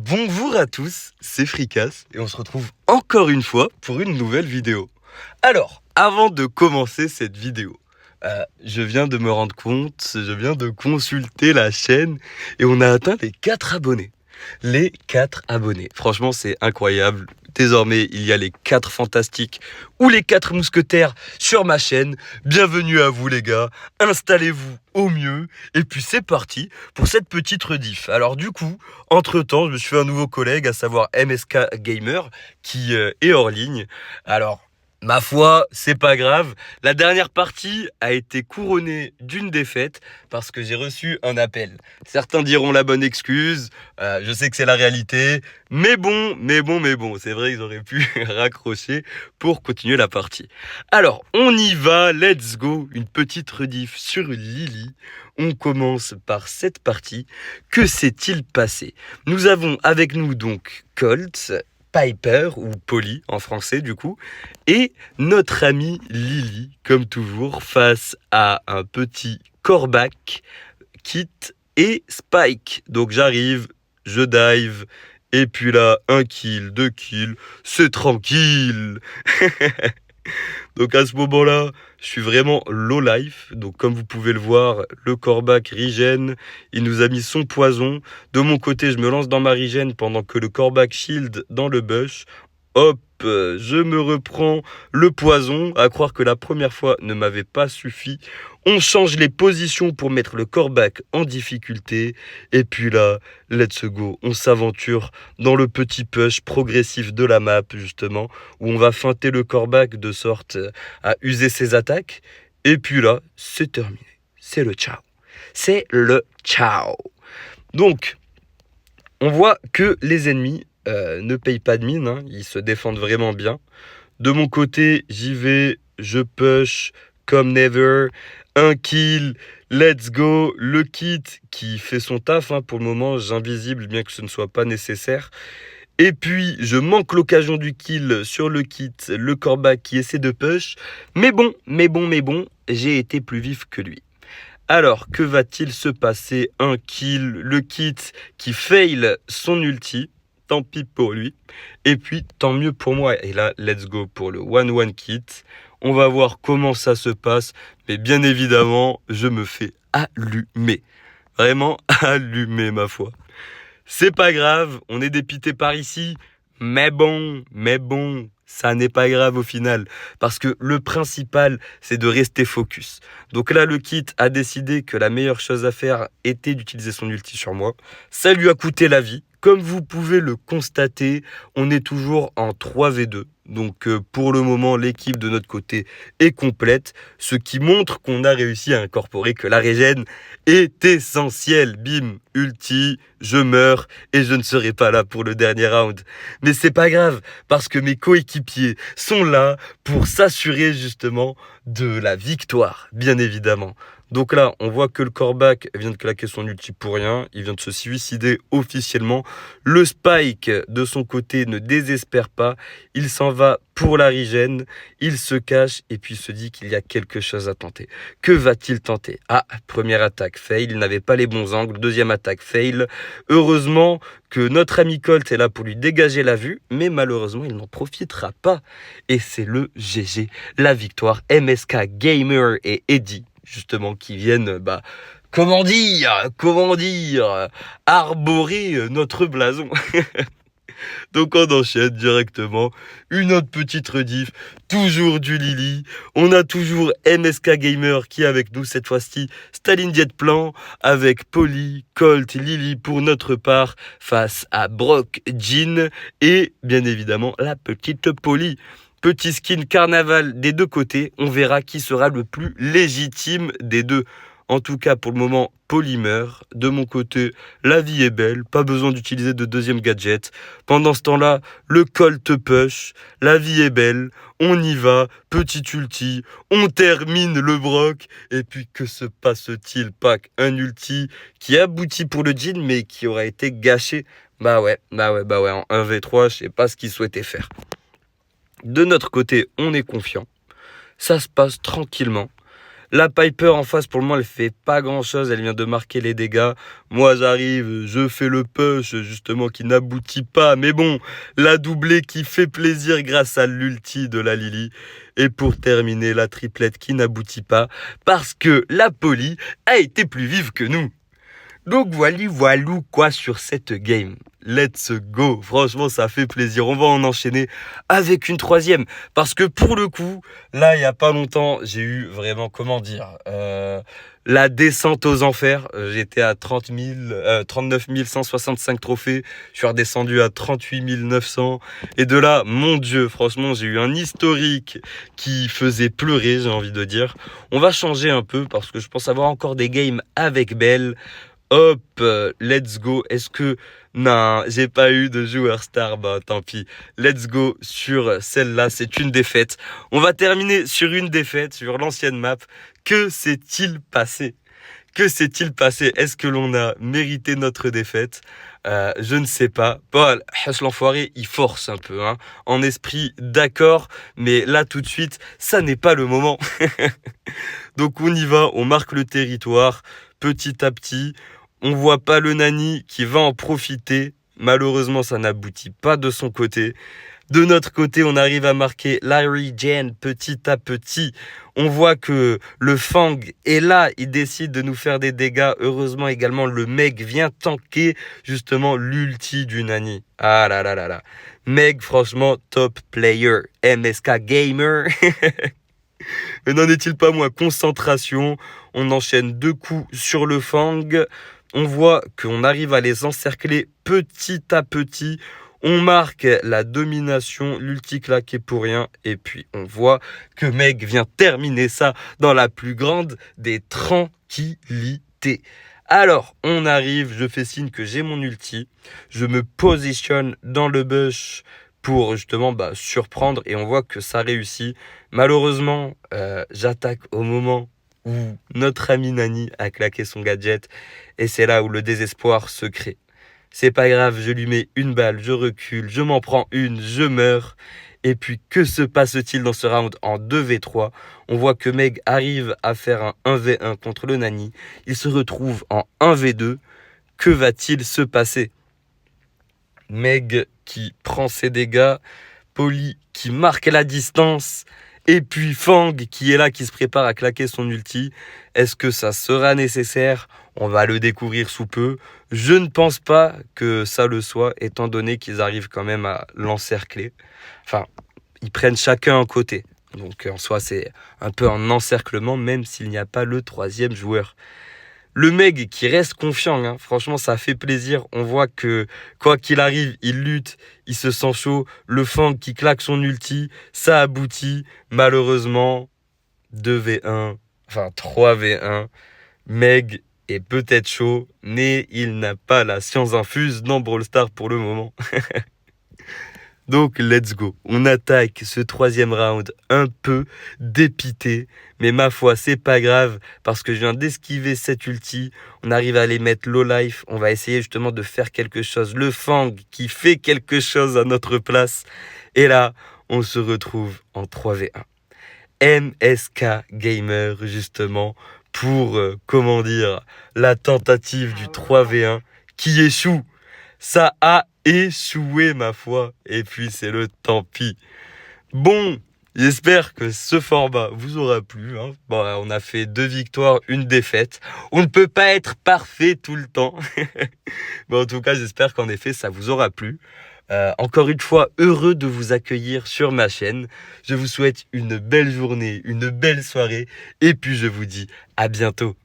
Bonjour à tous, c'est Fricas et on se retrouve encore une fois pour une nouvelle vidéo. Alors, avant de commencer cette vidéo, je viens de me rendre compte, je viens de consulter la chaîne et on a atteint les 4 abonnés. Les 4 abonnés, franchement c'est incroyable. Désormais, il y a les 4 fantastiques ou les 4 mousquetaires sur ma chaîne. Bienvenue à vous les gars, installez-vous au mieux. Et puis c'est parti pour cette petite rediff. Alors du coup, entre-temps, je me suis fait un nouveau collègue, à savoir MSK Gamer, qui est hors ligne. Alors, ma foi, c'est pas grave. La dernière partie a été couronnée d'une défaite parce que j'ai reçu un appel. Certains diront la bonne excuse, je sais que c'est la réalité, mais bon, c'est vrai qu'ils auraient pu raccrocher pour continuer la partie. Alors, on y va, let's go, une petite rediff sur Lily. On commence par cette partie. Que s'est-il passé? Nous avons avec nous donc Colt, Piper, ou Polly en français du coup, et notre amie Lily, comme toujours, face à un petit Corbac, Kit et Spike. Donc j'arrive, je dive, et puis là, 1 kill, 2 kills, c'est tranquille. Donc à ce moment-là, je suis vraiment low life. Donc comme vous pouvez le voir, le Corbac regen, il nous a mis son poison. De mon côté, je me lance dans ma regen pendant que le Corbac shield dans le bush. Hop, je me reprends le poison, à croire que la première fois ne m'avait pas suffi. On change les positions pour mettre le Corbac en difficulté. Et puis là, let's go, on s'aventure dans le petit push progressif de la map, justement, où on va feinter le Corbac de sorte à user ses attaques. Et puis là, c'est terminé. C'est le ciao. C'est le ciao. Donc, on voit que les ennemis ne payent pas de mine, hein, ils se défendent vraiment bien. De mon côté, j'y vais, je push comme never, 1 kill, let's go, le kit qui fait son taf, hein, pour le moment, j'invisible bien que ce ne soit pas nécessaire. Et puis, je manque l'occasion du kill sur le kit, le Corbac qui essaie de push. Mais bon, j'ai été plus vif que lui. Alors, que va-t-il se passer? 1 kill, le kit qui fail son ulti. Tant pis pour lui. Et puis, tant mieux pour moi. Et là, let's go pour le 1-1 kit. On va voir comment ça se passe. Mais bien évidemment, je me fais allumer. Vraiment allumer, ma foi. C'est pas grave, on est dépité par ici. Mais bon, ça n'est pas grave au final. Parce que le principal, c'est de rester focus. Donc là, le kit a décidé que la meilleure chose à faire était d'utiliser son ulti sur moi. Ça lui a coûté la vie. Comme vous pouvez le constater, on est toujours en 3v2. Donc pour le moment, l'équipe de notre côté est complète, ce qui montre qu'on a réussi à incorporer que la régène est essentielle. Bim, ulti, je meurs et je ne serai pas là pour le dernier round. Mais c'est pas grave, parce que mes coéquipiers sont là pour s'assurer justement de la victoire, bien évidemment. Donc là, on voit que le Corbac vient de claquer son ulti pour rien. Il vient de se suicider officiellement. Le Spike, de son côté, ne désespère pas. Il s'en va pour la regen. Il se cache et puis se dit qu'il y a quelque chose à tenter. Que va-t-il tenter? Ah, première attaque, fail. Il n'avait pas les bons angles. Deuxième attaque, fail. Heureusement que notre ami Colt est là pour lui dégager la vue. Mais malheureusement, il n'en profitera pas. Et c'est le GG. La victoire. MSK Gamer et Eddie, justement, qui viennent, comment dire, arborer notre blason. Donc on enchaîne directement, une autre petite rediff, toujours du Lily. On a toujours MSK Gamer qui est avec nous cette fois-ci, Staline Diet Plan, avec Polly, Colt, Lily pour notre part, face à Brock, Jean et bien évidemment la petite Polly. Petit skin carnaval des deux côtés, on verra qui sera le plus légitime des deux. En tout cas, pour le moment, Polymer. De mon côté, la vie est belle, pas besoin d'utiliser de deuxième gadget. Pendant ce temps-là, le Colt push, la vie est belle, on y va, petit ulti, on termine le Brock. Et puis, que se passe-t-il? Pack un ulti qui aboutit pour le Jean, mais qui aura été gâché. Bah ouais, en 1v3, je sais pas ce qu'il souhaitait faire. De notre côté, on est confiant. Ça se passe tranquillement. La Piper en face, pour le moment, elle fait pas grand-chose. Elle vient de marquer les dégâts. Moi, j'arrive, je fais le push, justement, qui n'aboutit pas. Mais bon, la doublée qui fait plaisir grâce à l'ulti de la Lily. Et pour terminer, la triplette qui n'aboutit pas parce que la Polly a été plus vive que nous. Donc voilou quoi sur cette game. Let's go. Franchement, ça fait plaisir. On va en enchaîner avec une troisième. Parce que pour le coup, là, il n'y a pas longtemps, j'ai eu vraiment, la descente aux enfers. J'étais à 39 165 trophées. Je suis redescendu à 38 900. Et de là, mon Dieu, franchement, j'ai eu un historique qui faisait pleurer, j'ai envie de dire. On va changer un peu parce que je pense avoir encore des games avec Belle. Hop, let's go. Est-ce que... Non, j'ai pas eu de joueur star, bah tant pis. Let's go sur celle-là, c'est une défaite. On va terminer sur une défaite, sur l'ancienne map. Que s'est-il passé? Que s'est-il passé? Est-ce que l'on a mérité notre défaite? Je ne sais pas. Bon, Hash l'enfoiré, il force un peu, hein. En esprit, d'accord, mais là tout de suite, ça n'est pas le moment. Donc on y va, on marque le territoire, petit à petit. On voit pas le Nani qui va en profiter. Malheureusement, ça n'aboutit pas de son côté. De notre côté, on arrive à marquer Larry Jane petit à petit. On voit que le Fang est là, il décide de nous faire des dégâts. Heureusement également, le Meg vient tanker justement l'ulti du Nani. Ah là là là là. Meg, franchement, top player. MSK Gamer. Mais n'en est-il pas moins concentration. On enchaîne 2 coups sur le Fang. On voit qu'on arrive à les encercler petit à petit. On marque la domination, l'ulti claqué pour rien. Et puis on voit que Meg vient terminer ça dans la plus grande des tranquillités. Alors, on arrive, je fais signe que j'ai mon ulti. Je me positionne dans le bush pour justement surprendre. Et on voit que ça réussit. Malheureusement, j'attaque au moment où notre ami Nani a claqué son gadget. Et c'est là où le désespoir se crée. C'est pas grave, je lui mets une balle, je recule, je m'en prends une, je meurs. Et puis, que se passe-t-il dans ce round en 2v3? On voit que Meg arrive à faire un 1v1 contre le Nani. Il se retrouve en 1v2. Que va-t-il se passer? Meg qui prend ses dégâts. Polly qui marque la distance. Et puis Fang qui est là, qui se prépare à claquer son ulti. Est-ce que ça sera nécessaire? On va le découvrir sous peu. Je ne pense pas que ça le soit, étant donné qu'ils arrivent quand même à l'encercler. Enfin, ils prennent chacun un côté. Donc en soi, c'est un peu un encerclement, même s'il n'y a pas le troisième joueur. Le Meg qui reste confiant, hein. Franchement, ça fait plaisir. On voit que quoi qu'il arrive, il lutte, il se sent chaud. Le Fang qui claque son ulti, ça aboutit. Malheureusement, 2v1, enfin 3v1. Meg est peut-être chaud, mais il n'a pas la science infuse dans Brawl Stars pour le moment. Donc, let's go. On attaque ce troisième round un peu dépité. Mais ma foi, c'est pas grave parce que je viens d'esquiver cette ulti. On arrive à les mettre low life. On va essayer justement de faire quelque chose. Le Fang qui fait quelque chose à notre place. Et là, on se retrouve en 3v1. MSK Gamer, justement, pour, la tentative du 3v1 qui échoue. Ça a échoué, ma foi. Et puis, c'est le tant pis. Bon, j'espère que ce format vous aura plu, hein. Bon, on a fait 2 victoires, 1 défaite. On ne peut pas être parfait tout le temps. Mais en tout cas, j'espère qu'en effet, ça vous aura plu. Encore une fois, heureux de vous accueillir sur ma chaîne. Je vous souhaite une belle journée, une belle soirée. Et puis, je vous dis à bientôt.